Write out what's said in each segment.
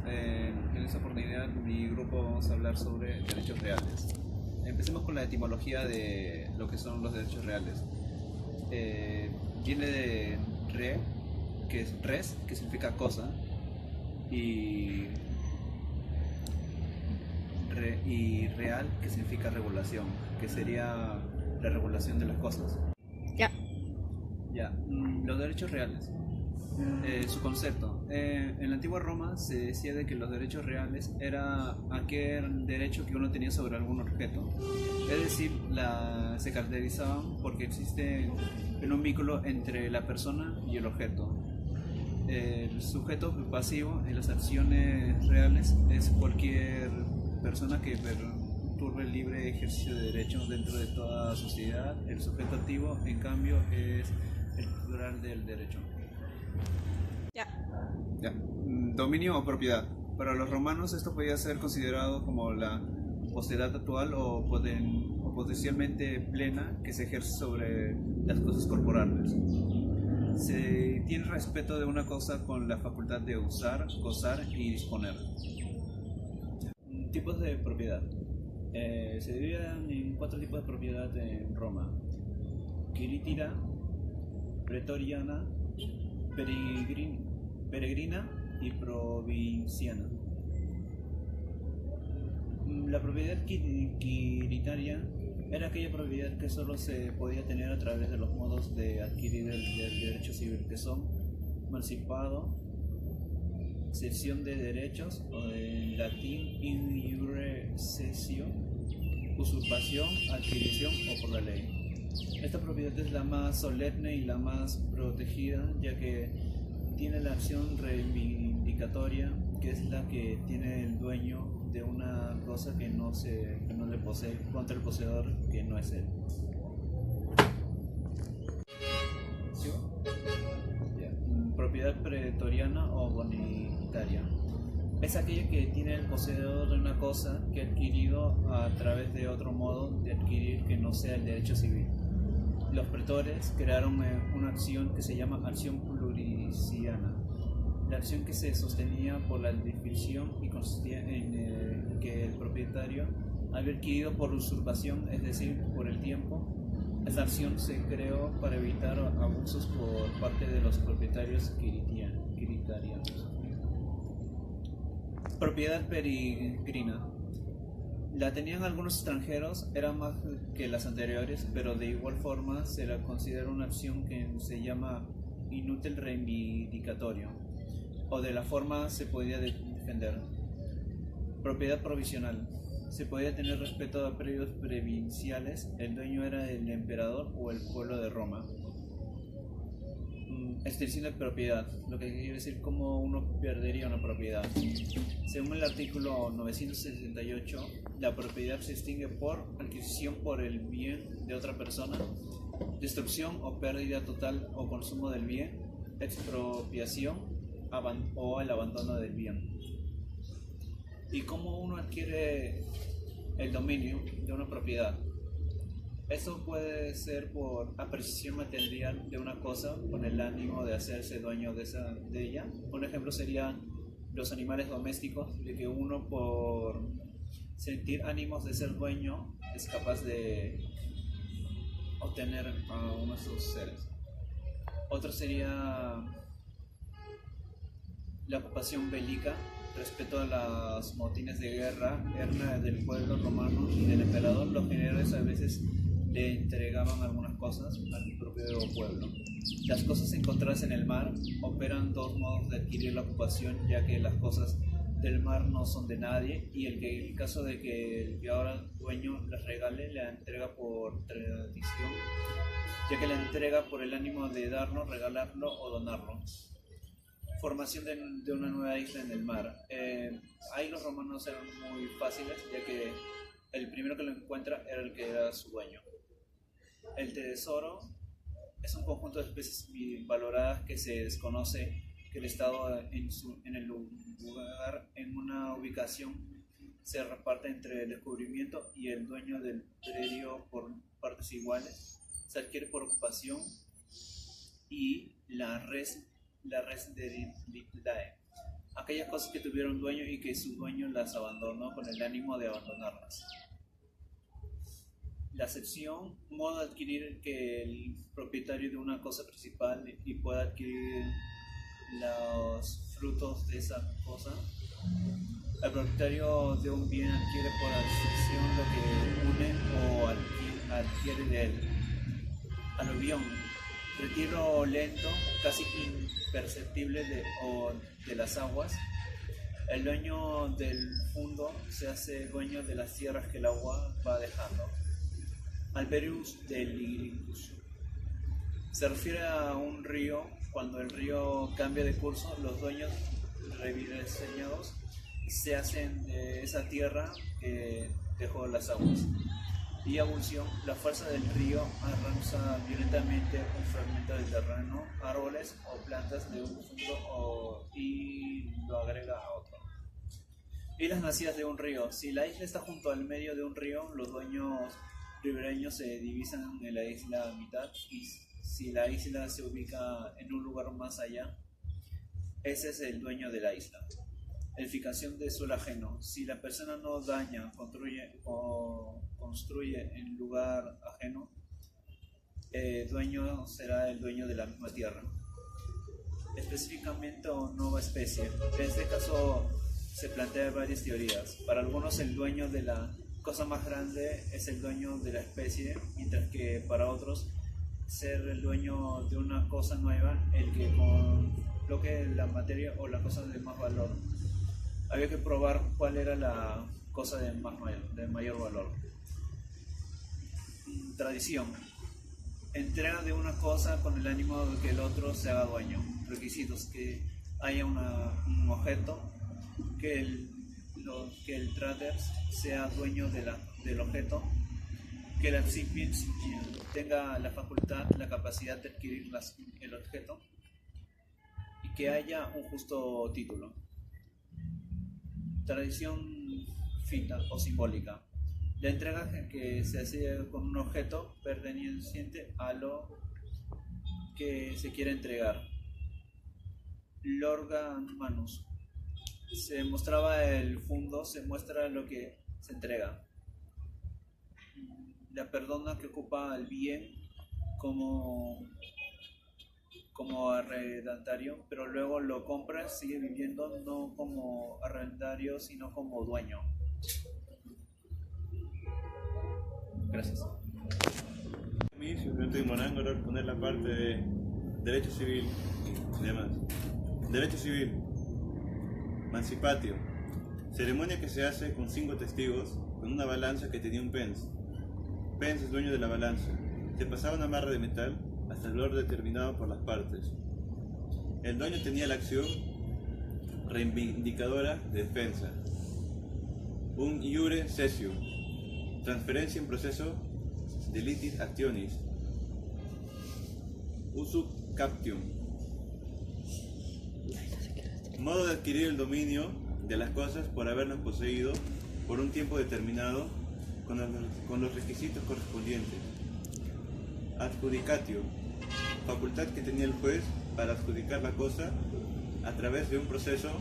En esta oportunidad, mi grupo vamos a hablar sobre derechos reales. Empecemos con la etimología de lo que son los derechos reales. Viene de re, que es res, que significa cosa, y, y real, que significa regulación, que sería la regulación de las cosas. Ya. Ya, los derechos reales. Su concepto. En la antigua Roma se decía de que los derechos reales era aquel derecho que uno tenía sobre algún objeto. Es decir, se caracterizaban porque existe un vínculo entre la persona y el objeto. El sujeto pasivo en las acciones reales es cualquier persona que perturbe el libre ejercicio de derechos dentro de toda sociedad. El sujeto activo, en cambio, es el titular del derecho. Ya. Ya. Dominio o propiedad. Para los romanos esto podía ser considerado como la potestad actual o potencialmente plena que se ejerce sobre las cosas corporales. Se tiene respeto de una cosa con la facultad de usar, gozar y disponer. Tipos de propiedad. Se dividen en 4 tipos de propiedad en Roma: quirítira, pretoriana, peregrina y provinciana. La propiedad quiritaria era aquella propiedad que solo se podía tener a través de los modos de adquirir el derecho civil, que son emancipado, cesión de derechos, o en latín in iure cessio, usurpación, adquisición o por la ley. Esta propiedad es la más solemne y la más protegida, ya que tiene la acción reivindicatoria, que es la que tiene el dueño de una cosa que no le posee, contra el poseedor que no es él. ¿Sí? Yeah. Propiedad pretoriana o bonitaria. Es aquella que tiene el poseedor de una cosa que ha adquirido a través de otro modo de adquirir que no sea el derecho civil. Los pretores crearon una acción que se llama acción pluriciana. La acción que se sostenía por la definición y consistía en que el propietario había adquirido por usurpación, es decir, por el tiempo. Esta acción se creó para evitar abusos por parte de los propietarios quiritarianos. Propiedad peregrina. La tenían algunos extranjeros, era más que las anteriores, pero de igual forma se la considera una acción que se llama inútil reivindicatorio, o de la forma se podía defender. Propiedad provisional. Se podía tener respeto a predios provinciales, el dueño era el emperador o el pueblo de Roma. Extinción de propiedad, lo que quiere decir cómo uno perdería una propiedad. Según el artículo 968, la propiedad se extingue por adquisición por el bien de otra persona, destrucción o pérdida total o consumo del bien, expropiación o el abandono del bien. ¿Y cómo uno adquiere el dominio de una propiedad? Eso puede ser por apreciación material de una cosa con el ánimo de hacerse dueño de ella. Un ejemplo serían los animales domésticos, de que uno por sentir ánimos de ser dueño es capaz de obtener a uno de sus seres. Otro sería la ocupación bélica, respecto a los motines de guerra del pueblo romano y del emperador. Los generales a veces le entregaban algunas cosas al propio pueblo. Las cosas encontradas en el mar operan 2 modos de adquirir la ocupación, ya que las cosas del mar no son de nadie, y el caso de que el que ahora dueño las regale, la entrega por tradición, ya que la entrega por el ánimo de darlo, regalarlo o donarlo. Formación de una nueva isla en el mar. Ahí los romanos eran muy fáciles, ya que el primero que lo encuentra era el que era su dueño. El tesoro es un conjunto de especies valoradas que se desconoce que el Estado en el lugar, en una ubicación, se reparte entre el descubrimiento y el dueño del predio por partes iguales. Se adquiere por ocupación y la res derivitae. aquellas cosas que tuvieron dueño y que su dueño las abandonó con el ánimo de abandonarlas. La acepción, modo de adquirir que el propietario de una cosa principal y pueda adquirir los frutos de esa cosa. El propietario de un bien adquiere por acepción lo que une o adquiere de él. Aluvión, retiro lento, casi imperceptible de las aguas. El dueño del fondo se hace dueño de las tierras que el agua va dejando. Alberus de Lyricus. Se refiere a un río. Cuando el río cambia de curso, los dueños rediseñados se hacen de esa tierra que dejó las aguas. Y abulsión, la fuerza del río arranca violentamente un fragmento del terreno, árboles o plantas de un fondo y lo agrega a otro. Islas nacidas de un río. Si la isla está junto al medio de un río, los dueños ribereños se divisan en la isla a mitad, y si la isla se ubica en un lugar más allá, ese es el dueño de la isla. Edificación de suelo ajeno. Si la persona no daña, construye en lugar ajeno, el dueño será el dueño de la misma tierra. Específicamente o nueva especie. En este caso se plantean varias teorías. Para algunos el dueño de la cosa más grande es el dueño de la especie, mientras que para otros ser el dueño de una cosa nueva, el que coloque la materia o la cosa de más valor. Había que probar cuál era la cosa de mayor valor. Tradición. Entrega de una cosa con el ánimo de que el otro se haga dueño. Requisitos: que haya un objeto, que el trader sea dueño del objeto, que el recipient tenga la facultad, la capacidad de adquirir el objeto, y que haya un justo título. Tradición fita o simbólica. La entrega que se hace con un objeto perteneciente a lo que se quiere entregar. Lorga manus. Se mostraba el fondo, se muestra lo que se entrega. La persona que ocupa el bien como arrendatario, pero luego lo compra, sigue viviendo no como arrendatario, sino como dueño. Gracias. Mi simplemente Morán, ahora poner la parte de derecho civil y demás. Derecho civil. Mancipatio. Ceremonia que se hace con 5 testigos, con una balanza que tenía un pens. Pens es dueño de la balanza. Se pasaba una barra de metal hasta el valor determinado por las partes. El dueño tenía la acción reivindicadora de defensa. Un iure cessio. Transferencia en proceso de litis actionis. Usu captium. Modo de adquirir el dominio de las cosas por haberlas poseído por un tiempo determinado con los requisitos correspondientes. Adjudicatio. Facultad que tenía el juez para adjudicar la cosa a través de un proceso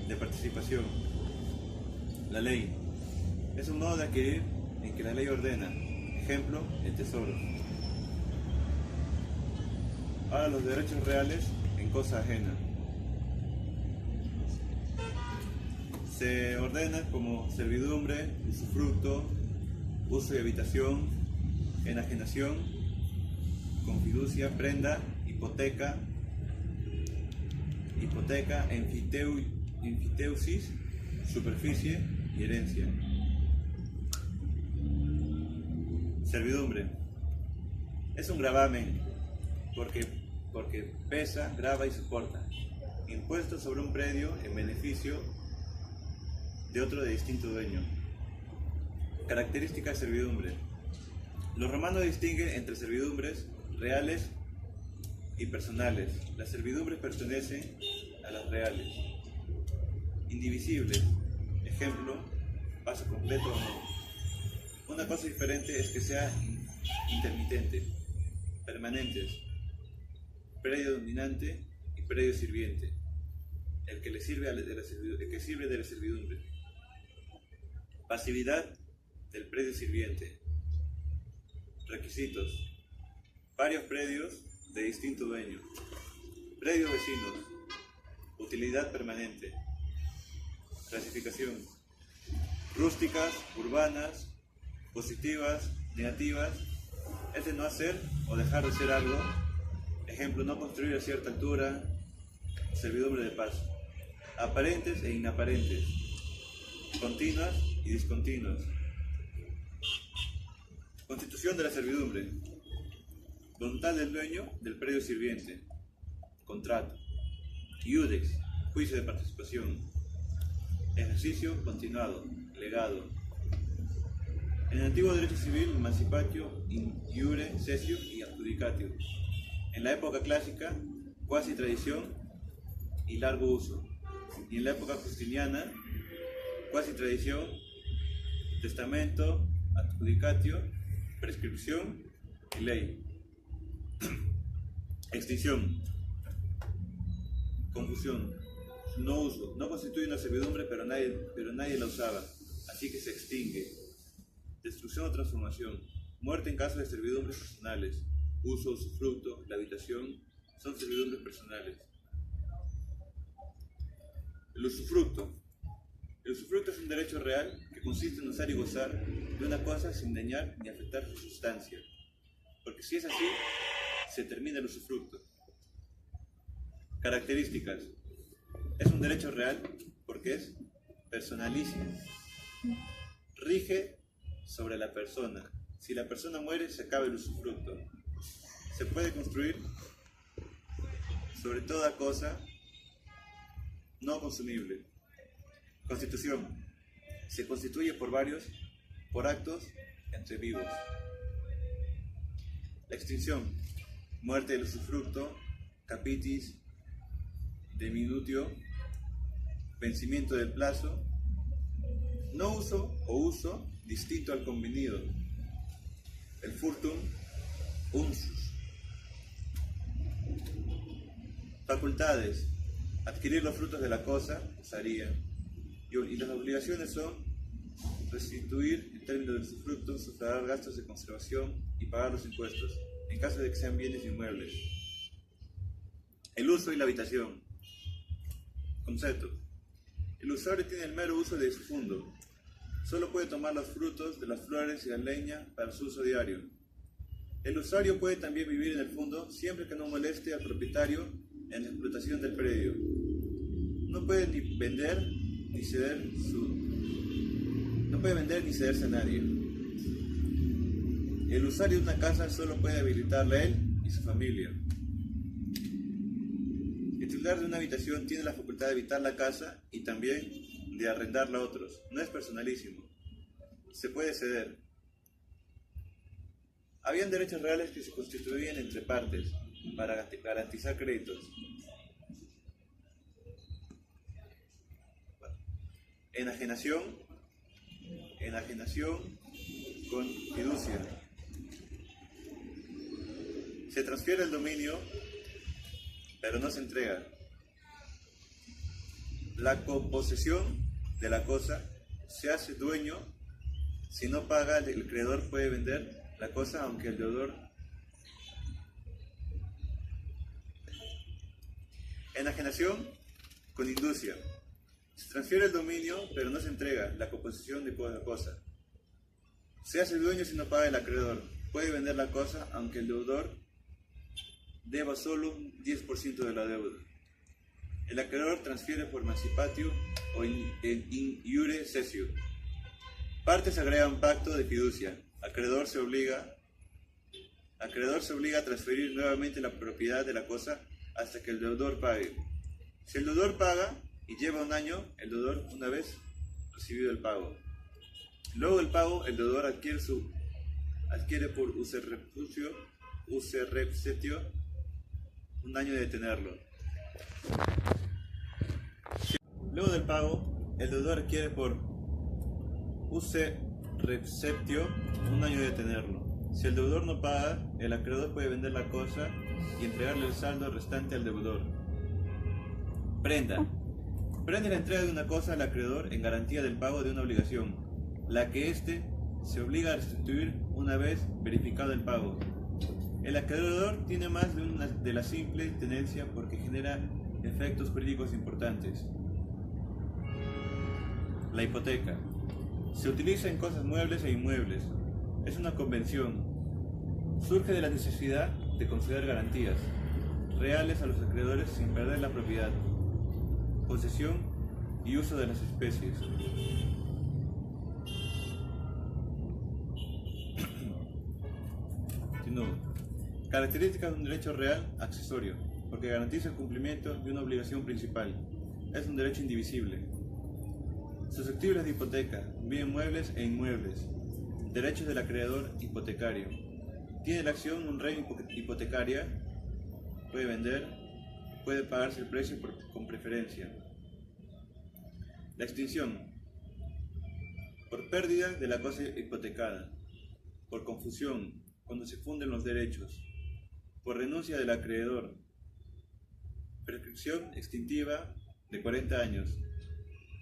de participación. La ley. Es un modo de adquirir en que la ley ordena. Ejemplo, el tesoro. Ahora los derechos reales en cosa ajena. Se ordena como servidumbre, usufructo, uso y habitación, enajenación, confiducia, prenda, hipoteca, enfiteusis, superficie y herencia. Servidumbre. Es un gravamen porque pesa, grava y soporta. Impuesto sobre un predio en beneficio de otro de distinto dueño. Características de servidumbre. Los romanos distinguen entre servidumbres reales y personales. Las servidumbres pertenecen a las reales. Indivisibles. Ejemplo, paso completo o no. Una cosa diferente es que sea intermitente. Permanentes. Predio dominante y predio sirviente. el que sirve de la servidumbre. Pasividad del predio sirviente. Requisitos: varios predios de distinto dueño, predios vecinos, utilidad permanente. Clasificación: rústicas, urbanas, positivas, negativas. Es de no hacer o dejar de hacer algo. Ejemplo, no construir a cierta altura. Servidumbre de paso. Aparentes e inaparentes. Continuas y discontinuas. Constitución de la servidumbre. Voluntad del dueño del predio sirviente. Contrato. Iudex. Juicio de participación. Ejercicio continuado. Legado. En el antiguo derecho civil, emancipatio, in iure, cesio y adjudicatio. En la época clásica, cuasi tradición y largo uso. Y en la época justiniana, cuasi tradición, testamento, adjudicatio, prescripción y ley. Extinción. Confusión. No uso. No constituye una servidumbre, pero nadie la usaba, así que se extingue. Destrucción o transformación. Muerte en caso de servidumbres personales. Uso, usufructo, la habitación son servidumbres personales. El usufructo. El usufructo es un derecho real que consiste en usar y gozar de una cosa sin dañar ni afectar su sustancia. Porque si es así, se termina el usufructo. Características. Es un derecho real porque es personalísimo. Rige sobre la persona. Si la persona muere, se acaba el usufructo. Se puede construir sobre toda cosa no consumible. Constitución. Se constituye por actos entre vivos. La extinción. Muerte del usufructo, capitis, diminutio, vencimiento del plazo, no uso o uso distinto al convenido. El furtum, unsus. Facultades. Adquirir los frutos de la cosa, usaría. Y las obligaciones son restituir en términos del usufructo, sufragar gastos de conservación y pagar los impuestos, en caso de que sean bienes inmuebles. El uso y la habitación. Concepto. El usuario tiene el mero uso de su fundo. Solo puede tomar los frutos de las flores y la leña para su uso diario. El usuario puede también vivir en el fundo siempre que no moleste al propietario en la explotación del predio. No puede ni vender ni cederse a nadie. El usuario de una casa solo puede habilitarla a él y su familia. El titular de una habitación tiene la facultad de habitar la casa y también de arrendarla a otros. No es personalísimo. Se puede ceder. Habían derechos reales que se constituían entre partes para garantizar créditos. Enajenación con fiducia. Se transfiere el dominio, pero no se entrega. La composesión de la cosa se hace dueño. Si no paga, el acreedor puede vender la cosa aunque el deudor. Enajenación con inducia. Se transfiere el dominio, pero no se entrega la composición de la cosa. Se hace dueño si no paga el acreedor. Puede vender la cosa aunque el deudor deba solo un 10% de la deuda. El acreedor transfiere por emancipatio o in iure cesio. Partes agregan pacto de fiducia. Acreedor se obliga a transferir nuevamente la propiedad de la cosa hasta que el deudor pague. Si el deudor paga y lleva un año, el deudor una vez recibido el pago. Luego del pago, el deudor adquiere por userrepsetio un año de tenerlo. Luego del pago, el deudor adquiere por userrepsetio un año de tenerlo. Si el deudor no paga, el acreedor puede vender la cosa y entregarle el saldo restante al deudor. Prenda. Comprende la entrega de una cosa al acreedor en garantía del pago de una obligación, la que éste se obliga a restituir una vez verificado el pago. El acreedor tiene más de la simple tenencia porque genera efectos jurídicos importantes. La hipoteca. Se utiliza en cosas muebles e inmuebles. Es una convención. Surge de la necesidad de conceder garantías reales a los acreedores sin perder la propiedad, posesión y uso de las especies. Continúo. Características de un derecho real accesorio, porque garantiza el cumplimiento de una obligación principal. Es un derecho indivisible. Susceptibles de hipoteca, bien muebles e inmuebles. Derechos del acreedor hipotecario. Tiene la acción un rey hipotecaria, puede vender, puede pagarse el precio con preferencia. La extinción. Por pérdida de la cosa hipotecada. Por confusión, cuando se funden los derechos. Por renuncia del acreedor. Prescripción extintiva de 40 años.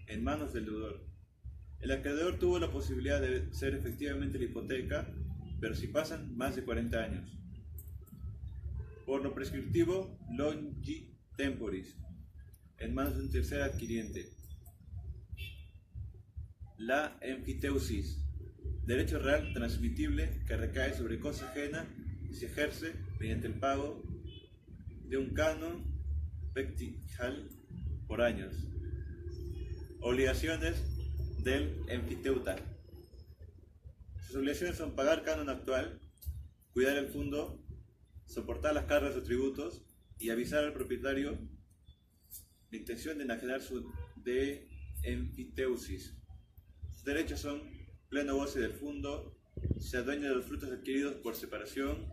En manos del deudor. El acreedor tuvo la posibilidad de ser efectivamente la hipoteca, pero si pasan más de 40 años. Por lo prescriptivo, longi temporis, en manos de un tercer adquiriente. La emfiteusis, derecho real transmitible que recae sobre cosa ajena y se ejerce mediante el pago de un canon pectinal por años. Obligaciones del enfiteuta. Sus obligaciones son pagar canon actual, cuidar el fondo, soportar las cargas o tributos y avisar al propietario la intención de enajenar su de enfiteusis. Sus derechos son pleno goce del fondo, se adueña de los frutos adquiridos por separación,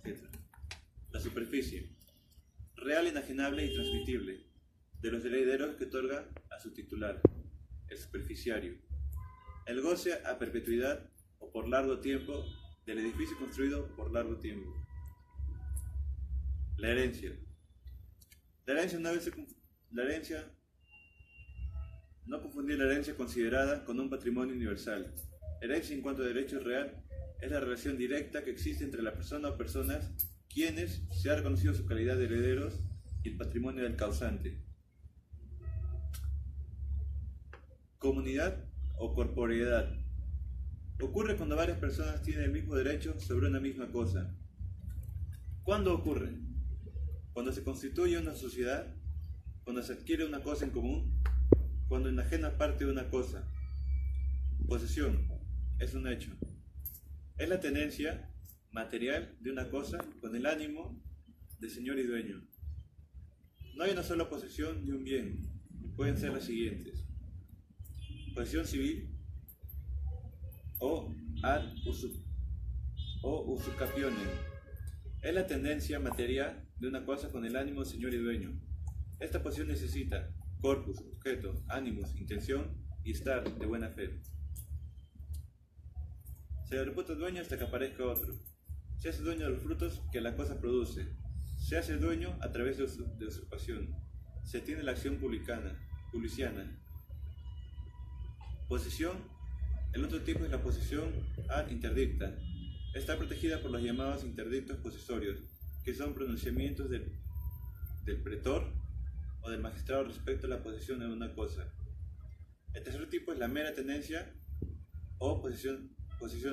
etc. La superficie. Real, enajenable y transmitible, de los herederos que otorga a su titular, el superficiario. El goce a perpetuidad o por largo tiempo del edificio construido por largo tiempo. La herencia. No confundir la herencia considerada con un patrimonio universal. Herencia en cuanto a derecho real es la relación directa que existe entre la persona o personas quienes se ha reconocido su calidad de herederos y el patrimonio del causante. Comunidad o corporeidad. Ocurre cuando varias personas tienen el mismo derecho sobre una misma cosa. ¿Cuándo ocurre? Cuando se constituye una sociedad, cuando se adquiere una cosa en común, cuando enajena parte de una cosa. Posesión es un hecho. Es la tenencia material de una cosa con el ánimo de señor y dueño. No hay una sola posesión de un bien. Pueden ser las siguientes: posesión civil o ad usucapione. Es la tendencia material de una cosa con el ánimo de señor y dueño. Esta posesión necesita corpus, objeto, ánimos, intención y estar de buena fe. Se le reputa dueño hasta que aparezca otro. Se hace dueño de los frutos que la cosa produce. Se hace dueño a través de usurpación. Se tiene la acción publiciana. Posesión. El otro tipo es la posesión ad interdicta. Está protegida por los llamados interdictos posesorios, que son pronunciamientos del pretor o del magistrado respecto a la posesión de una cosa. El tercer tipo es la mera tenencia o posesión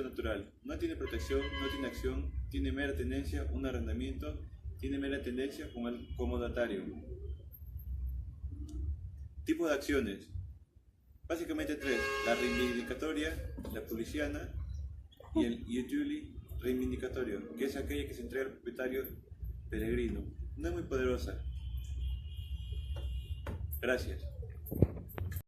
natural. No tiene protección, no tiene acción, tiene mera tenencia, un arrendamiento, tiene mera tenencia como el comodatario. Tipo de acciones. Básicamente tres: la reivindicatoria, la publiciana y el iutuli reivindicatorio, que es aquella que se entrega al propietario peregrino. No es muy poderosa. Gracias.